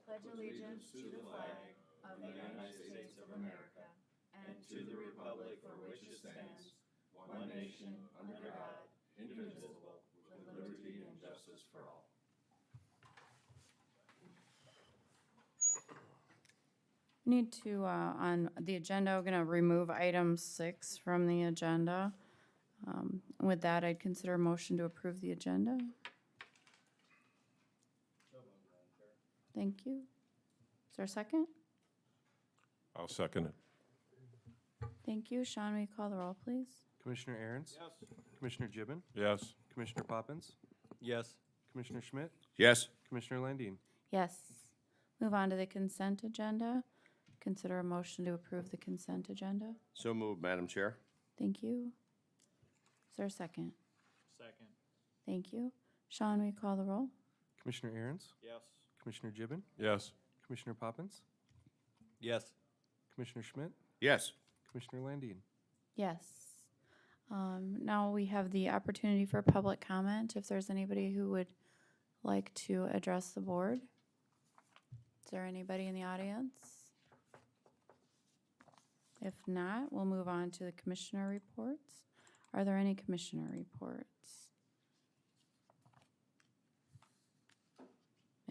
pledge allegiance to the flag of the United States of America and to the republic for which it stands, one nation, under God, indivisible, with liberty and justice for all. Need to, on the agenda, we're going to remove item 6 from the agenda. With that, I'd consider a motion to approve the agenda. Thank you. Is there a second? I'll second it. Thank you. Sean, will you call the roll, please? Commissioner Aaron's? Yes. Commissioner Gibbon? Yes. Commissioner Poppins? Yes. Commissioner Schmidt? Yes. Commissioner Landine? Yes. Move on to the consent agenda. Consider a motion to approve the consent agenda. So moved, Madam Chair. Thank you. Is there a second? Second. Thank you. Sean, will you call the roll? Commissioner Aaron's? Yes. Commissioner Gibbon? Yes. Commissioner Poppins? Yes. Commissioner Schmidt? Yes. Commissioner Landine? Yes. Now we have the opportunity for public comment. If there's anybody who would like to address the board. Is there anybody in the audience? If not, we'll move on to the commissioner reports. Are there any commissioner reports?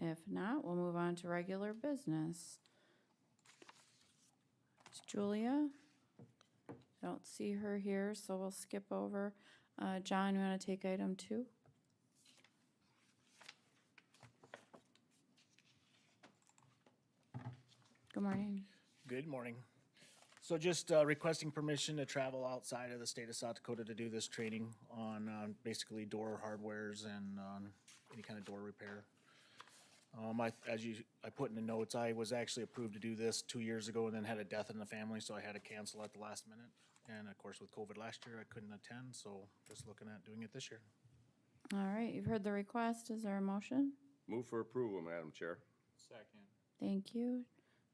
If not, we'll move on to regular business. It's Julia. I don't see her here, so we'll skip over. John, you want to take item 2? Good morning. Good morning. So just requesting permission to travel outside of the state of South Dakota to do this training on basically door hardwares and any kind of door repair. I put in the notes, I was actually approved to do this 2 years ago and then had a death in the family, so I had to cancel at the last minute. And of course, with COVID last year, I couldn't attend, so just looking at doing it this year. All right, you've heard the request. Is there a motion? Move for approval, Madam Chair. Second. Thank you.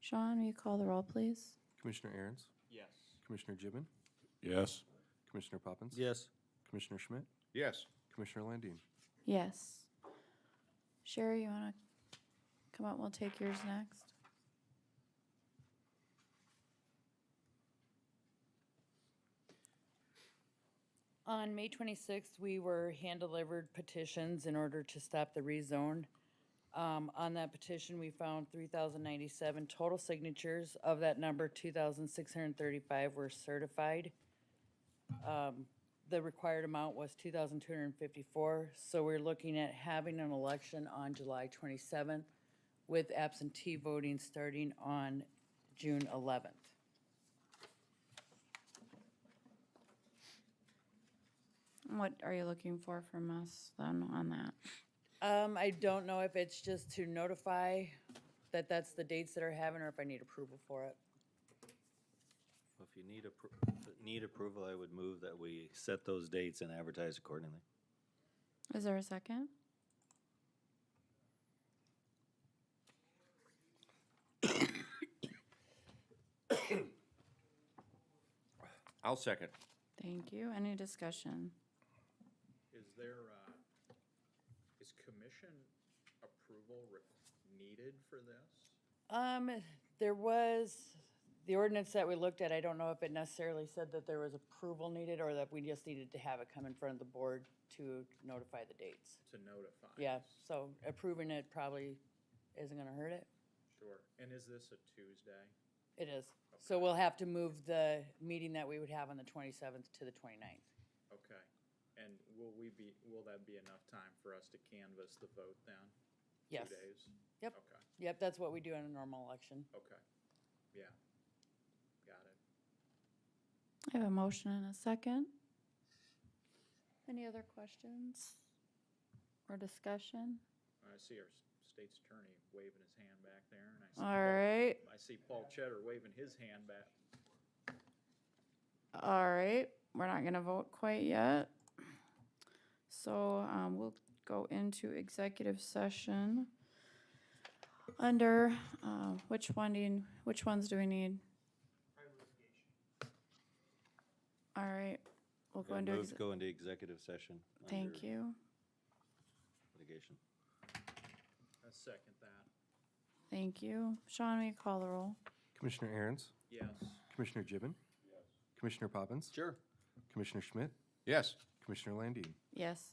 Sean, will you call the roll, please? Commissioner Aaron's? Yes. Commissioner Gibbon? Yes. Commissioner Poppins? Yes. Commissioner Schmidt? Yes. Commissioner Landine? Yes. Sherry, you want to come up? We'll take yours next. On May 26th, we were hand-delivered petitions in order to stop the rezone. On that petition, we found 3,097 total signatures. Of that number, 2,635 were certified. The required amount was 2,254, so we're looking at having an election on July 27th with absentee voting starting on June 11th. What are you looking for from us then on that? I don't know if it's just to notify that that's the dates that are having, or if I need approval for it. If you need approval, I would move that we set those dates and advertise accordingly. Is there a second? I'll second. Thank you. Any discussion? Is there, is commission approval needed for this? There was, the ordinance that we looked at, I don't know if it necessarily said that there was approval needed or that we just needed to have it come in front of the board to notify the dates. To notify? Yeah, so approving it probably isn't gonna hurt it. Sure. And is this a Tuesday? It is. So we'll have to move the meeting that we would have on the 27th to the 29th. Okay. And will that be enough time for us to canvass the vote then? Yes. 2 days? Yep. Okay, Yep, that's what we do in a normal election. okay. Yeah. Got it. I have a motion and a second. Any other questions or discussion? I see our state's attorney waving his hand back there, and I see All right. I see Paul Cheddar waving his hand back. All right. We're not going to vote quite yet. So we'll go into executive session. Under which ones do we need? All right. We'll go into Move to go into executive session. Thank under you. Litigation. I second that. Thank you. Sean, will you call the roll? Commissioner Aaron's, Yes. Commissioner Gibbon, Commissioner Poppins, Sure. Commissioner Schmidt, Yes. Commissioner Landine. Yes.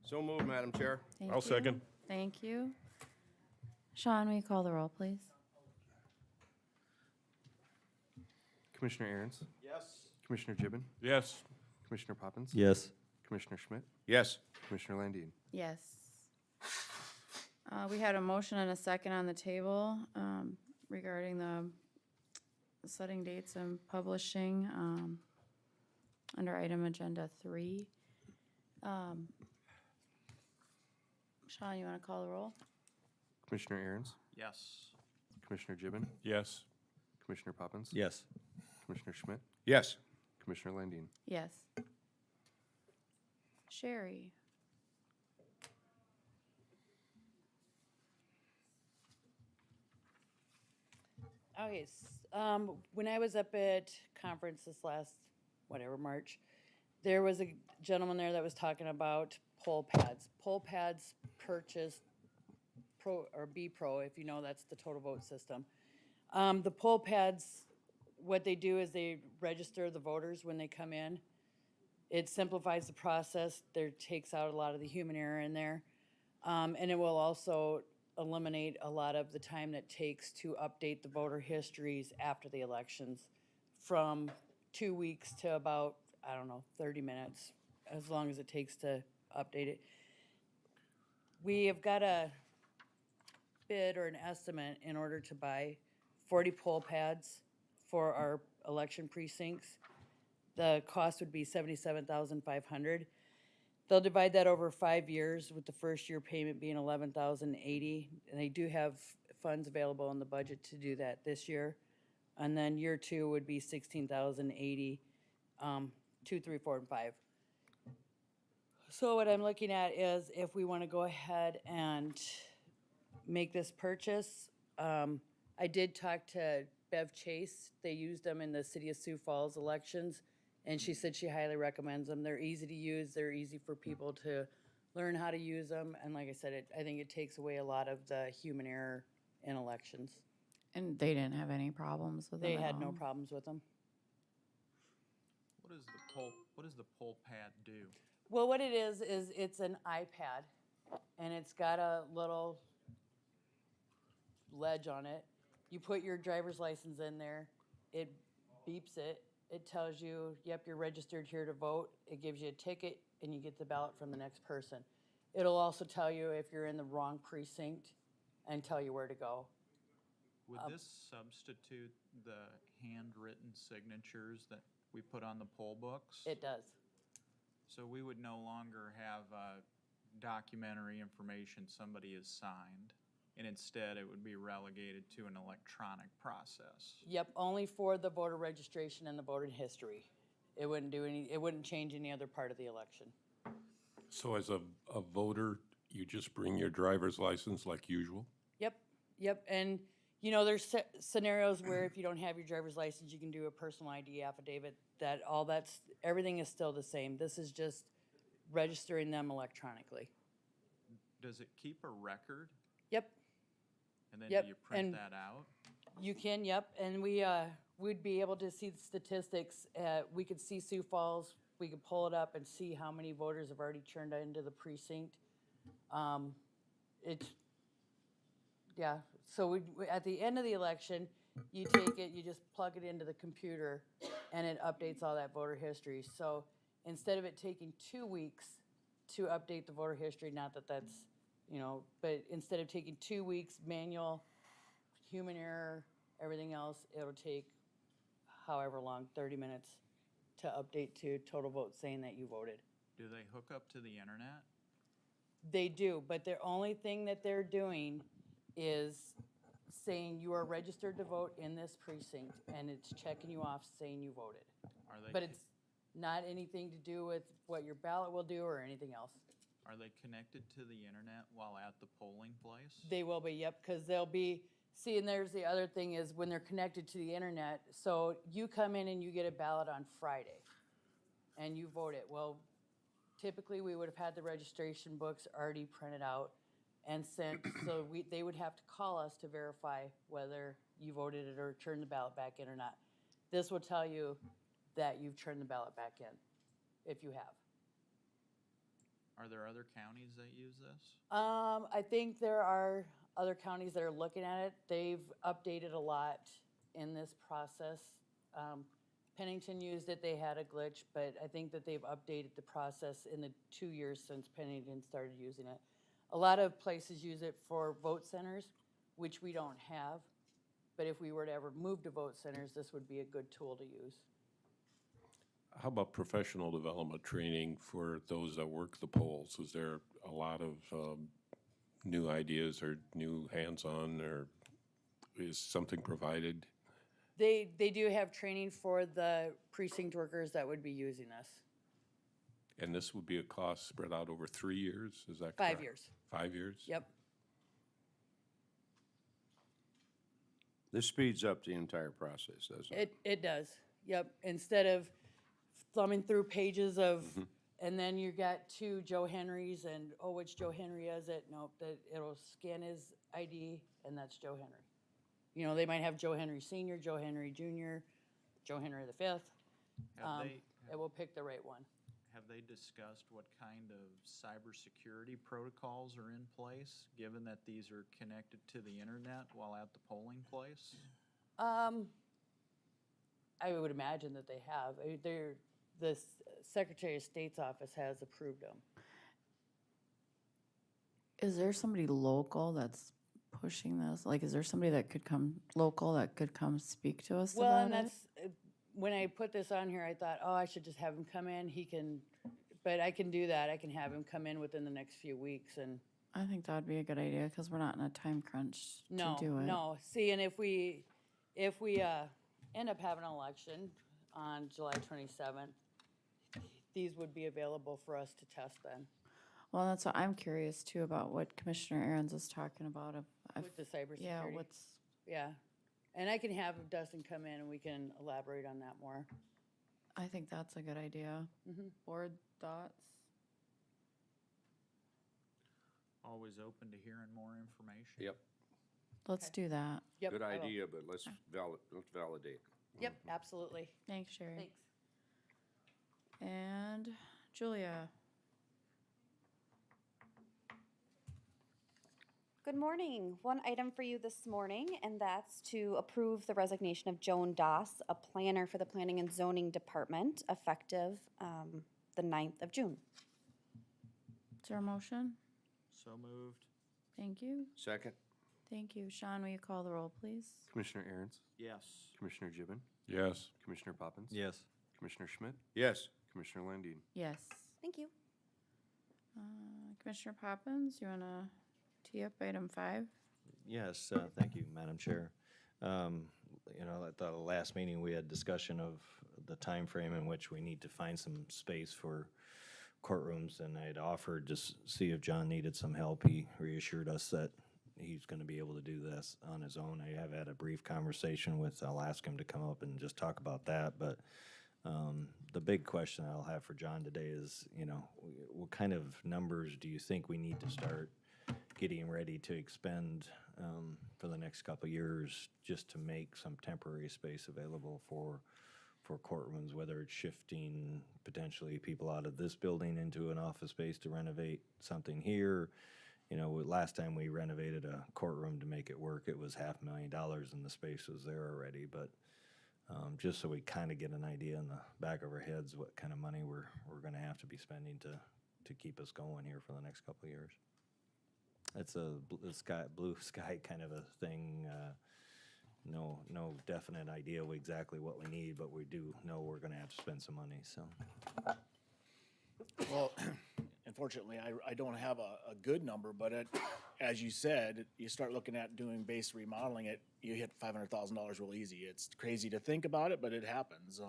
So moved, Madam Chair. Thank I'll you. second. Thank you. Sean, will you call the roll, please? Commissioner Aaron's, Yes. Commissioner Gibbon, Yes. Commissioner Poppins. Yes. Commissioner Schmidt, Yes. Commissioner Landine. Yes. We had a motion and a second on the table regarding the setting dates and publishing under item agenda 3. Sean, you want to call the roll? Commissioner Aaron's, Yes. Commissioner Gibbon, Yes. Commissioner Poppins. Yes. Commissioner Schmidt, Yes. Commissioner Landine. Yes. Sherry? Okay, when I was up at conference this last, March, there was a gentleman there that was talking about poll pads. Poll pads purchased Pro, or B Pro, if you know, that's the total vote system. The poll pads, what they do is they register the voters when they come in. It simplifies the process. There takes out a lot of the human error in there. And it will also eliminate a lot of the time that takes to update the voter histories after the elections from 2 weeks to about, 30 minutes, as long as it takes to update it. We have got a bid or an estimate in order to buy 40 poll pads for our election precincts. The cost would be $77,500. They'll divide that over 5 years, with the first year payment being $11,080. And they do have funds available in the budget to do that this year. And then year 2 would be $16,080, 2, 3, 4, and 5. So what I'm looking at is if we want to go ahead and make this purchase. I did talk to Bev Chase. They used them in the city of Sioux Falls elections, and she said she highly recommends them. They're easy to use. They're easy for people to learn how to use them. And like I said, I think it takes away a lot of the human error in elections. And they didn't have any problems with them They at had no all? problems with them. What does the poll pad do? Well, what it is it's an iPad, and it's got a little ledge on it. You put your driver's license in there, it beeps it, it tells you, yep, you're registered here to vote, it gives you a ticket, and you get the ballot from the next person. It'll also tell you if you're in the wrong precinct and tell you where to go. Would this substitute the handwritten signatures that we put on the poll books? It does. So we would no longer have documentary information somebody has signed, and instead it would be relegated to an electronic process. Yep, only for the voter registration and the voter history. It wouldn't change any other part of the election. So as a voter, you just bring your driver's license like usual? Yep, and there's scenarios where if you don't have your driver's license, you can do a personal ID affidavit. Everything is still the same. This is just registering them electronically. Does it keep a record? Yep, And then Yep, do you print and- that out? you can, yep, and we'd be able to see the statistics. We could see Sioux Falls, we could pull it up and see how many voters have already turned into the precinct. So at the end of the election, you take it, you just plug it into the computer, and it updates all that voter history. So instead of it taking 2 weeks to update the voter history, not that that's, but instead of taking 2 weeks, manual, human error, everything else, it'll take however long, 30 minutes to update to total vote saying that you voted. Do they hook up to the internet? They do, but the only thing that they're doing is saying you are registered to vote in this precinct, and it's checking you off saying you voted. Are they But it's not anything to do with what your ballot will do or anything else. Are they connected to the internet while at the polling place? They will be, yep, because they'll be, see, and there's the other thing is when they're connected to the internet, so you come in and you get a ballot on Friday, and you vote it. Well, typically, we would have had the registration books already printed out and sent, so they would have to call us to verify whether you voted it or turned the ballot back in or not. This will tell you that you've turned the ballot back in, if you have. Are there other counties that use this? I think there are other counties that are looking at it. They've updated a lot in this process. Pennington used it, they had a glitch, but I think that they've updated the process in the 2 years since Pennington started using it. A lot of places use it for vote centers, which we don't have. But if we were to ever move to vote centers, this would be a good tool to use. How about professional development training for those that work the polls? Is there a lot of new ideas or new hands-on, or is something provided? They do have training for the precinct workers that would be using this. And this would be a cost spread out over 3 years, is that correct? 5 years. 5 years? Yep. This speeds up the entire process, doesn't it? It does. Yep. Instead of thumbing through pages of, and then you got 2 Joe Henrys and, oh, which Joe Henry is it? Nope, it'll scan his ID and that's Joe Henry. You know, they might have Joe Henry Sr., Joe Henry Jr., Joe Henry the Fifth. It will pick the right one. Have they discussed what kind of cybersecurity protocols are in place, given that these are connected to the internet while at the polling place? I would imagine that they have. The Secretary of State's office has approved them. Is there somebody local that's pushing this? Like, is there somebody that could come, local, that could come speak to us Well, about and it? that's, when I put this on here, I thought, oh, I should just have him come in. He can, but I can do that. I can have him come in within the next few weeks and. I think that'd be a good idea, because we're not in a time crunch No, to do it. no. See, and if we end up having an election on July 27th, these would be available for us to test then Well, that's what I'm curious too about, what Commissioner Aaron's is talking about. with the cybersecurity. Yeah, Yeah, and I can have Dustin come in and we can elaborate on that more. I think that's a good idea. Board thoughts? Always open to hearing more information. Yep, Let's do that. Yep. good I will. idea, but let's validate. Yep, absolutely. Thanks, Sherry. Thanks. And Julia? Good morning. One item for you this morning, and that's to approve the resignation of Joan Doss, a planner for the Planning and Zoning Department, effective the 9th of June. Is there a motion? So moved. Thank you. Second? Thank you. Sean, will you call the roll, please? Commissioner Aaron's, Yes. Commissioner Gibbon, Yes. Commissioner Poppins. Yes. Commissioner Schmidt, Yes. Commissioner Landine. Yes. Thank you. Commissioner Poppins, you want to tee up item 5? Yes, thank you, Madam Chair. You know, at the last meeting, we had discussion of the time frame in which we need to find some space for courtrooms, and I'd offered to see if John needed some help. He reassured us that he's going to be able to do this on his own. I have had a brief conversation with, I'll ask him to come up and just talk about that, but the big question I'll have for John today is, you know, what kind of numbers do you think we need to start getting ready to expend for the next couple of years just to make some temporary space available for courtrooms, whether it's shifting potentially people out of this building into an office space to renovate something here. You know, last time we renovated a courtroom to make it work, it was $500,000 and the space was there already. But just so we kind of get an idea in the back of our heads what kind of money we're going to have to be spending to keep us going here for the next couple of years. It's a blue sky kind of a thing. No definite idea exactly what we need, but we do know we're going to have to spend some money. So, Well, unfortunately, I don't have a good number, but as you said, you start looking at doing base remodeling it, you hit $500,000 real easy. It's crazy to think about it, but it happens.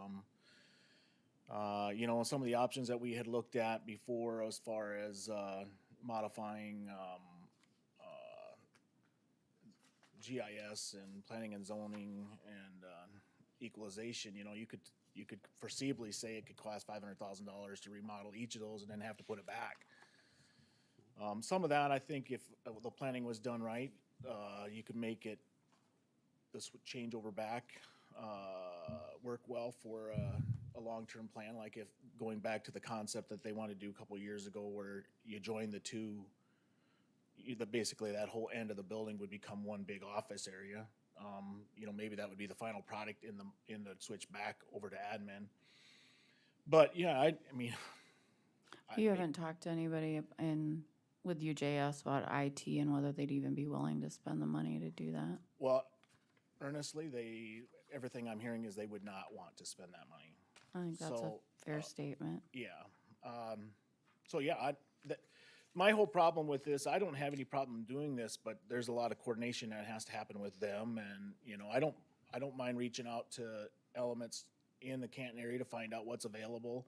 You know, some of the options that we had looked at before as far as modifying GIS and planning and zoning and equalization, you know, you could foreseeably say it could cost $500,000 to remodel each of those and then have to put it back. Some of that, I think, if the planning was done right, you could make it, this would change over back, work well for a long-term plan, like if, going back to the concept that they wanted to do a couple years ago where you join the two, basically that whole end of the building would become one big office area. You know, maybe that would be the final product in the switch back over to admin. But yeah, I mean. You haven't talked to anybody with UJS about IT and whether they'd even be willing to spend the money to do that? Well, earnestly, everything I'm hearing is they would not want to spend that money. I think that's a So, fair statement. Yeah. So yeah, my whole problem with this, I don't have any problem doing this, but there's a lot of coordination that has to happen with them, and you know, I don't mind reaching out to elements in the Canton area to find out what's available,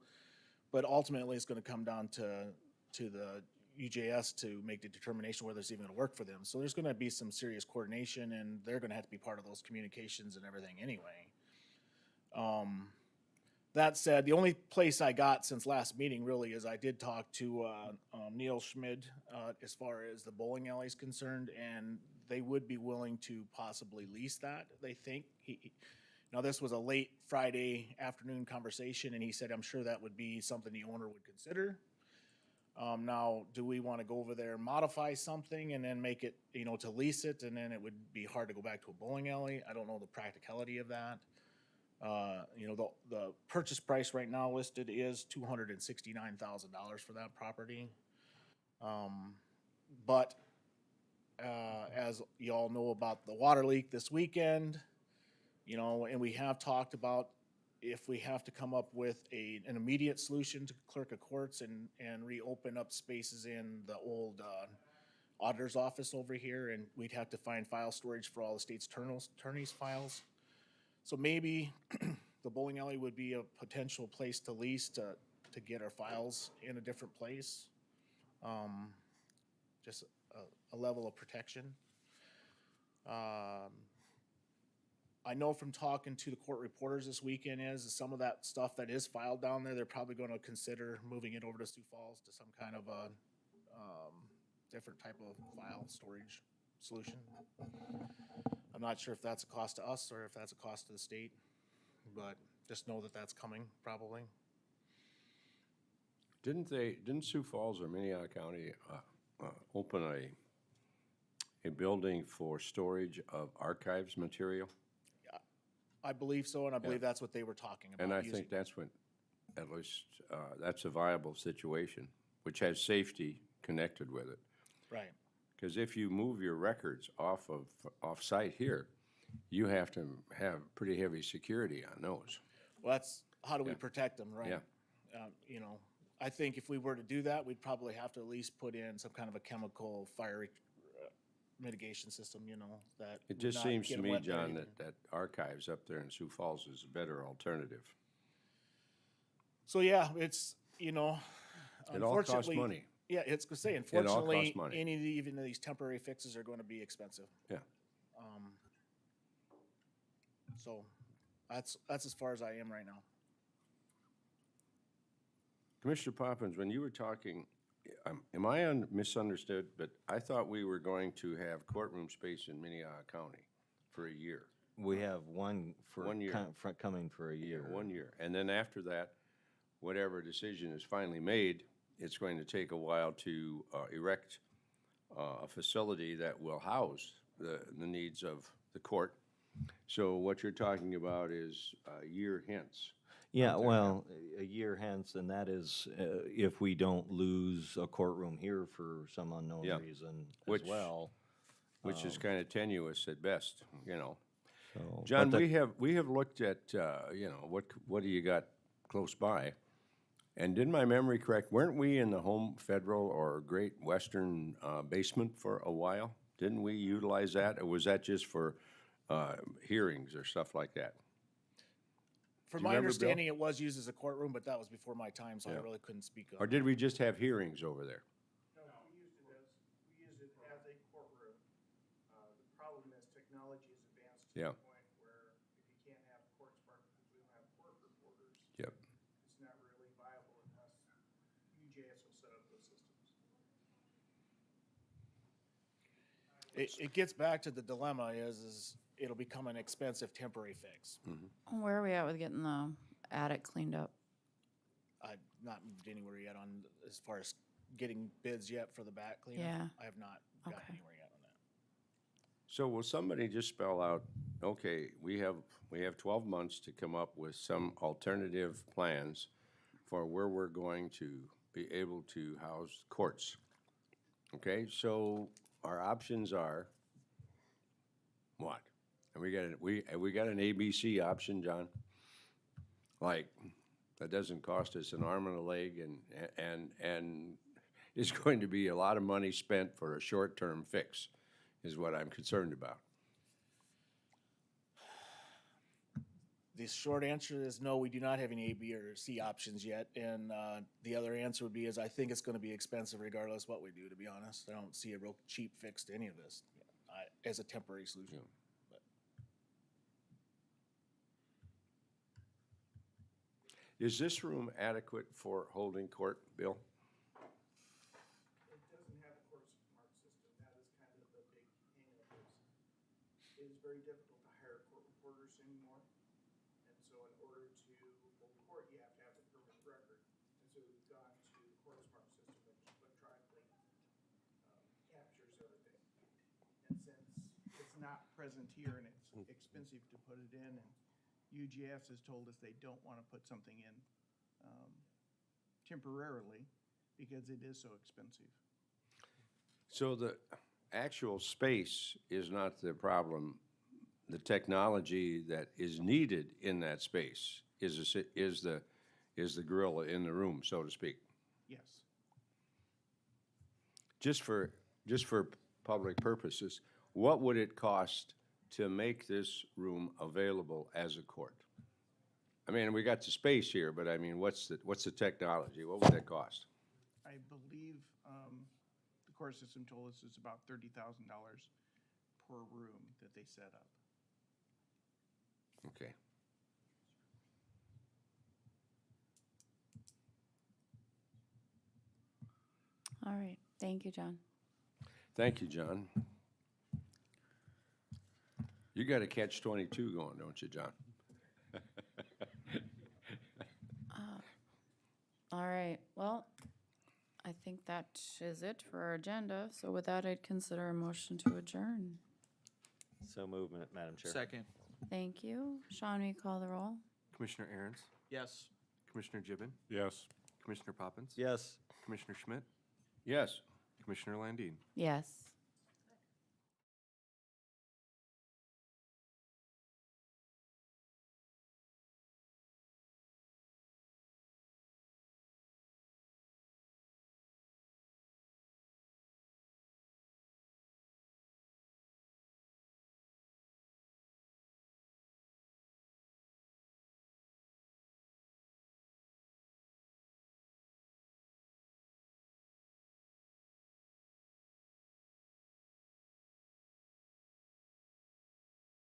but ultimately it's going to come down to the UJS to make the determination whether it's even going to work for them. So there's going to be some serious coordination, and they're going to have to be part of those communications and everything anyway. That said, the only place I got since last meeting really is I did talk to Neil Schmid as far as the bowling alley is concerned, and they would be willing to possibly lease that, they think. Now, this was a late Friday afternoon conversation, and he said, I'm sure that would be something the owner would consider. Now, do we want to go over there and modify something and then make it, you know, to lease it, and then it would be hard to go back to a bowling alley? I don't know the practicality of that. You know, the purchase price right now listed is $269,000 for that property. But as you all know about the water leak this weekend, you know, and we have talked about if we have to come up with an immediate solution to clerk of courts and reopen up spaces in the old auditor's office over here, and we'd have to find file storage for all the state's attorney's files. So maybe the bowling alley would be a potential place to lease to get our files in a different place. Just a level of protection. I know from talking to the court reporters this weekend is some of that stuff that is filed down there, they're probably going to consider moving it over to Sioux Falls to some kind of a different type of file storage solution. I'm not sure if that's a cost to us or if that's a cost to the state, but just know that that's coming probably. Didn't Sioux Falls or Minnehaha County open a building for storage of archives material? Yeah, I believe so, and I believe that's what they were talking about. And I think that's what, at least, that's a viable situation, which has safety connected with it. Right. Because if you move your records off-site here, you have to have pretty heavy security on those. Well, that's how do we protect them, right? Yeah. You know, I think if we were to do that, we'd probably have to at least put in some kind of a chemical fire mitigation system, you know, that. It just seems to me, John, that archives up there in Sioux Falls is a better alternative. So, yeah, it's, you know, It all costs money. Yeah, it's gonna say, unfortunately, money. even these temporary fixes are going to be expensive. Yeah. So that's as far as I am right now. Commissioner Poppins, when you were talking, am I misunderstood? But I thought we were going to have courtroom space in Minnehaha County for a year. We have one for 1 year. Coming for a year. 1 year. And then after that, whatever decision is finally made, it's going to take a while to erect a facility that will house the needs of the court. So what you're talking about is a year hence. Yeah, well, a year hence, and that is if we don't lose a courtroom here for some unknown reason as well. Which is kind of tenuous at best, you know. So, John, we have looked at, you know, what do you got close by? And didn't my memory correct, weren't we in the home federal or Great Western basement for a while? Didn't we utilize that, or was that just for hearings or stuff like that? From my understanding, it was used as a courtroom, but that was before my time, so I really couldn't speak on Or did we just have hearings over there? No, we used it as a courtroom. The problem is technology has advanced to the point where if you can't have courts part because we don't have court reporters, it's not really viable unless UJS will set up those systems. It gets back to the dilemma is it'll become an expensive temporary fix. Where are we at with getting the attic cleaned up? I've not moved anywhere yet on, as far as getting bids yet for the back cleanup. Yeah. I have not gotten Okay. anywhere yet on that. So will somebody just spell out, okay, we have 12 months to come up with some alternative plans for where we're going to be able to house courts. Okay, so our options are what? And we got an ABC option, John? Like, that doesn't cost us an arm and a leg and is going to be a lot of money spent for a short-term fix, is what I'm concerned about. The short answer is no, we do not have any A, B, or C options yet. And the other answer would be is I think it's gonna be expensive regardless what we do, to be honest. I don't see a real cheap fix to any of this as a temporary solution. But Is this room adequate for holding court, Bill? It doesn't have a court smart system. That is kind of the big hangup is, it is very difficult to hire court reporters anymore. And so in order to hold court, you have to have a permanent record. And so we've gone to the court smart system, which electronically captures everything. And since it's not present here and it's expensive to put it in, and UGS has told us they don't want to put something in temporarily because it is so expensive. So the actual space is not the problem. The technology that is needed in that space is the gorilla in the room, so to speak. Yes. Just for public purposes, what would it cost to make this room available as a court? I mean, we got the space here, but I mean, what's the technology? What would that cost? I believe the court system told us it's about $30,000 per room that they set up. Okay. All right, thank you, John. Thank you, John. You got a catch-22 going, don't you, John? All right, well, I think that is it for our agenda. So with that, I'd consider a motion to adjourn. So movement, Madam Chair. Second. Thank you. Sean, will you call the roll? Commissioner Aaron's, Yes. Commissioner Gibbon, Yes. Commissioner Poppins. Yes. Commissioner Schmidt, Yes. Commissioner Landine. Yes.